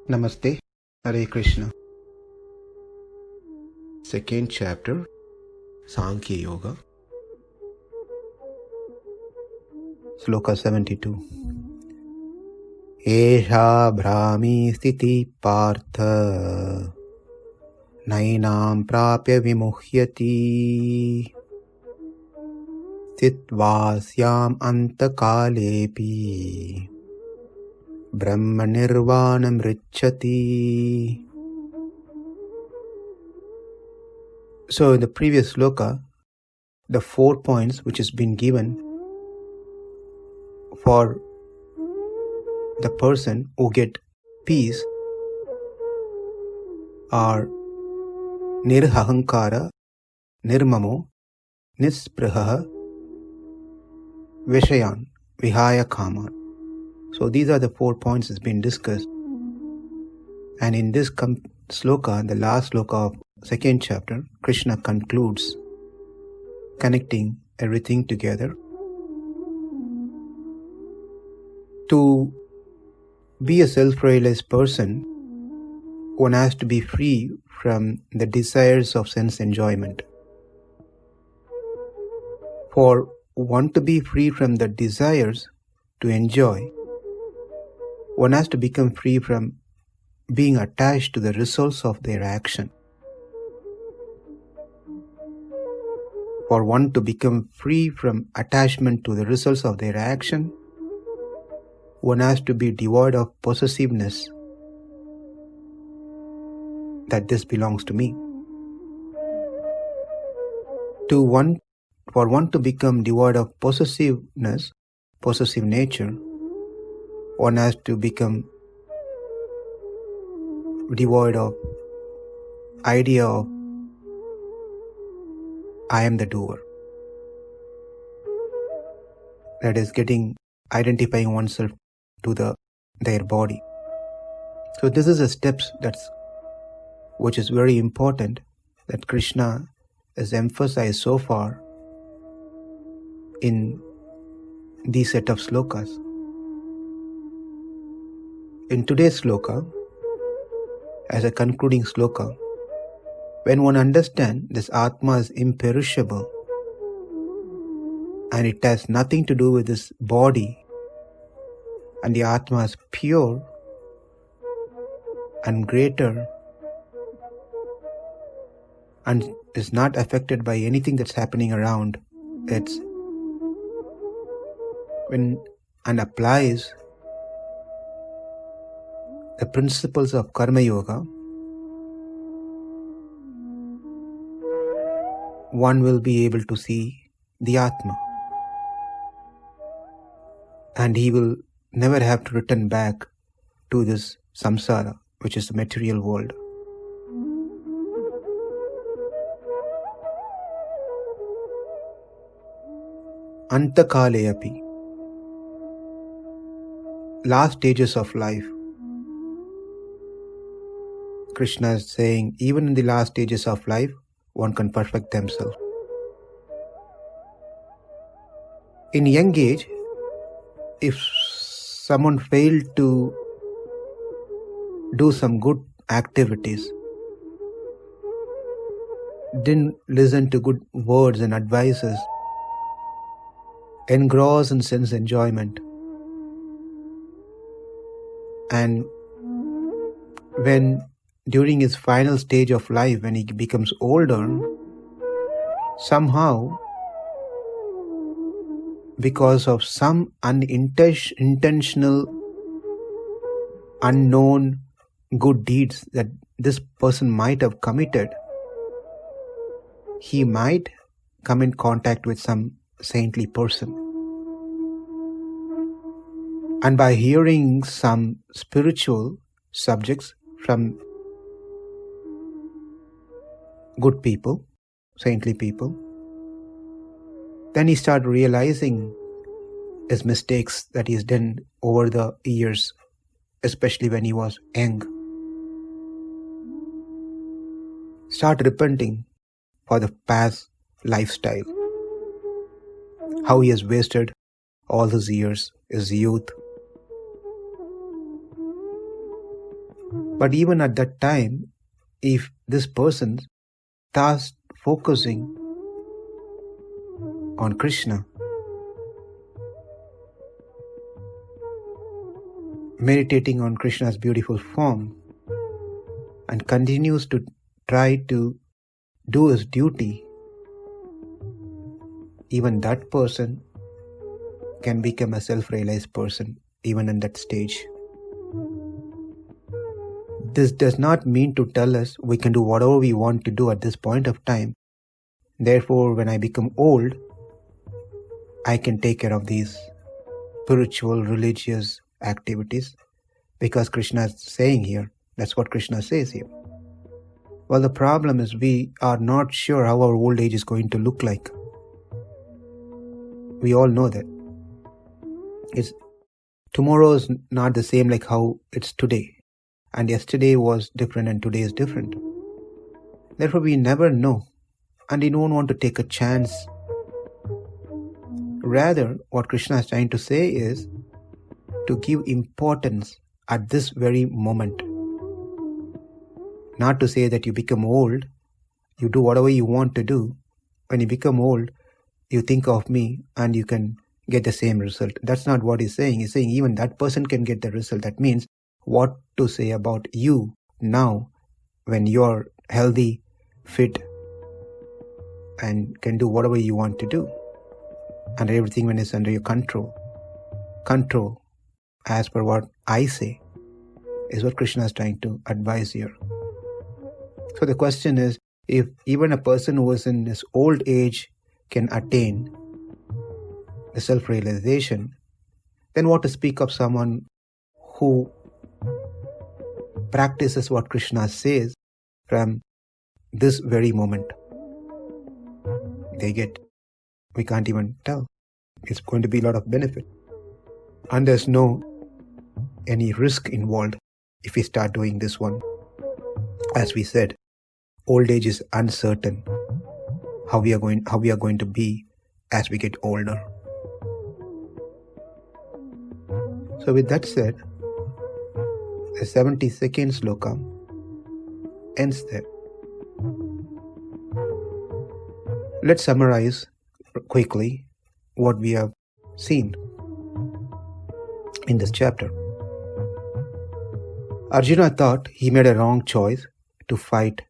Namaste, Hare Krishna. Second chapter, Sankhya Yoga. Sloka 72. Esha brahmī sthitiḥ pārtha naināṁ prāpya vimuhyati sthitvāsyām anta-kālepi brahma-nirvāṇam ṛcchati. So in the previous sloka, the 4 points which has been given for the person who get peace are nirhahankara, nirmamo, nispruha, vishayan, vihaya kaman. So these are the 4 points that's been discussed. And in this sloka, the last sloka of second chapter, Krishna concludes connecting everything together. To be a self-realized person, one has to be free from the desires of sense enjoyment. For one to be free from the desires to enjoy, one has to become free from being attached to the results of their action. For one to become free from attachment to the results of their action, one has to be devoid of possessiveness, that this belongs to me. For one to become devoid of possessiveness, possessive nature, one has to become devoid of idea of I am the doer. That is identifying oneself to their body. So this is a steps which is very important that Krishna has emphasized so far in these set of slokas. In today's sloka, as a concluding sloka, when one understands this Atma is imperishable and it has nothing to do with this body, and the Atma is pure and greater and is not affected by anything that's happening around, and applies the principles of karma yoga, one will be able to see the Atma, and he will never have to return back to this samsara, which is the material world. Anta-kāle api, last stages of life. Krishna is saying, even in the last stages of life, one can perfect themselves. In young age, if someone failed to do some good activities, didn't listen to good words and advices, engrossed in sense enjoyment, and when during his final stage of life, when he becomes older, somehow, because of some unintentional, unknown good deeds that this person might have committed, he might come in contact with some saintly person. And by hearing some spiritual subjects from good people, saintly people, then he started realizing his mistakes that he's done over the years, especially when he was young. Start repenting for the past lifestyle, how he has wasted all his years, his youth. But even at that time, if this person starts focusing on Krishna, meditating on Krishna's beautiful form, and continues to try to do his duty, even that person can become a self-realized person even in that stage. This does not mean to tell us we can do whatever we want to do at this point of time. Therefore, when I become old, I can take care of these spiritual, religious activities, because Krishna is saying here, that's what Krishna says here. Well, the problem is we are not sure how our old age is going to look like. We all know that. Tomorrow is not the same like how it's today. And yesterday was different and today is different. Therefore, we never know. And we don't want to take a chance. Rather, what Krishna is trying to say is to give importance at this very moment. Not to say that you become old, you do whatever you want to do. When you become old, you think of me and you can get the same result. That's not what he's saying. He's saying even that person can get the result. That means what to say about you now when you're healthy, fit, and can do whatever you want to do. And everything when it's under your control. Control, as per what I say, is what Krishna is trying to advise here. So the question is, if even a person who is in his old age can attain the self-realization, then what to speak of someone who practices what Krishna says from this very moment? We can't even tell. It's going to be a lot of benefit. And there's no any risk involved if we start doing this one. As we said, old age is uncertain. How we are going to be as we get older. So with that said, the 72nd sloka ends there. Let's summarize quickly what we have seen in this chapter. Arjuna thought he made a wrong choice to fight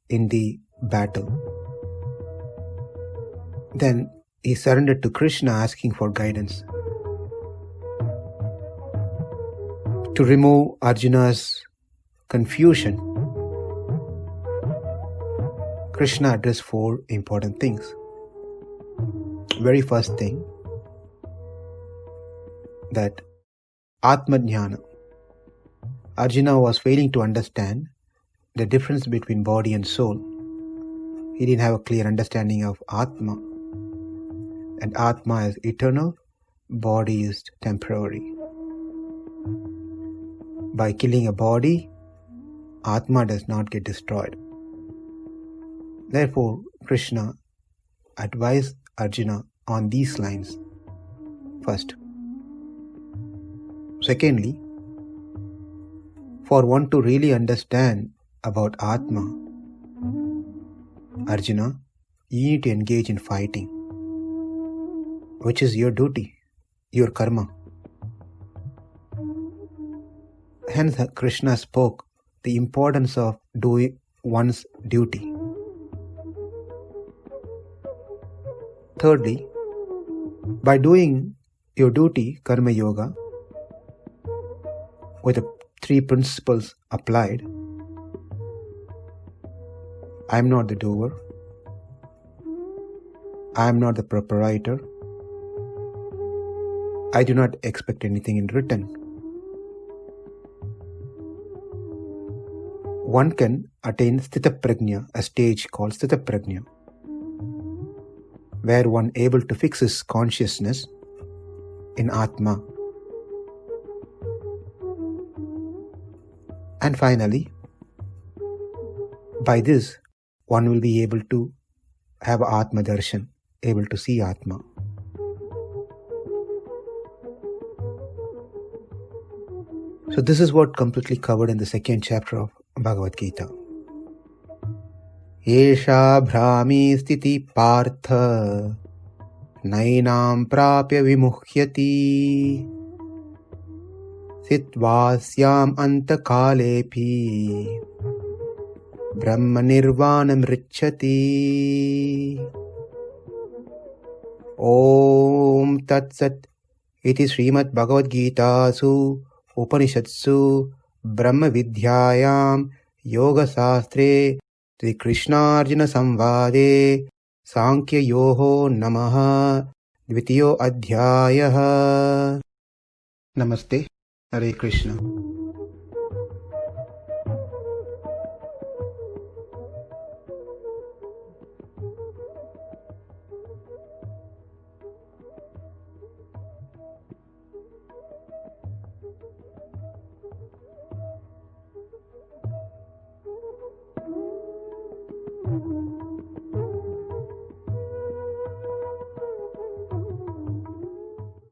in the battle. Then he surrendered to Krishna, asking for guidance. To remove Arjuna's confusion, Krishna addressed 4 important things. Very first thing, that Atma-jnana. Arjuna was failing to understand the difference between body and soul. He didn't have a clear understanding of Atma. And Atma is eternal, body is temporary. By killing a body, Atma does not get destroyed. Therefore, Krishna advised Arjuna on these lines. First. Secondly, for one to really understand about Atma, Arjuna, you need to engage in fighting, which is your duty, your karma. Hence, Krishna spoke the importance of doing one's duty. Thirdly, by doing your duty, karma yoga, with the 3 principles applied, I am not the doer, I am not the proprietor, I do not expect anything in return. One can attain sthitiḥ, a stage called sthitiḥ, where one able to fix his consciousness in Atma. And finally, by this, one will be able to have Atma darshan, able to see Atma. So this is what completely covered in the second chapter of Bhagavad Gita. Esha brahmī sthitiḥ pārtha naināṁ prāpya vimuhyati sthitvāsyām anta-kālepi brahma-nirvāṇam ṛcchati. Om Tat Sat. Iti Srimad Bhagavad Gita Su Upanishatsu Brahma Vidyayam Yoga Sastre Sri Krishnarjuna Samvade Sankhya Yoho Namaha Dvitiyo Adhyayah. Namaste. Hare Krishna.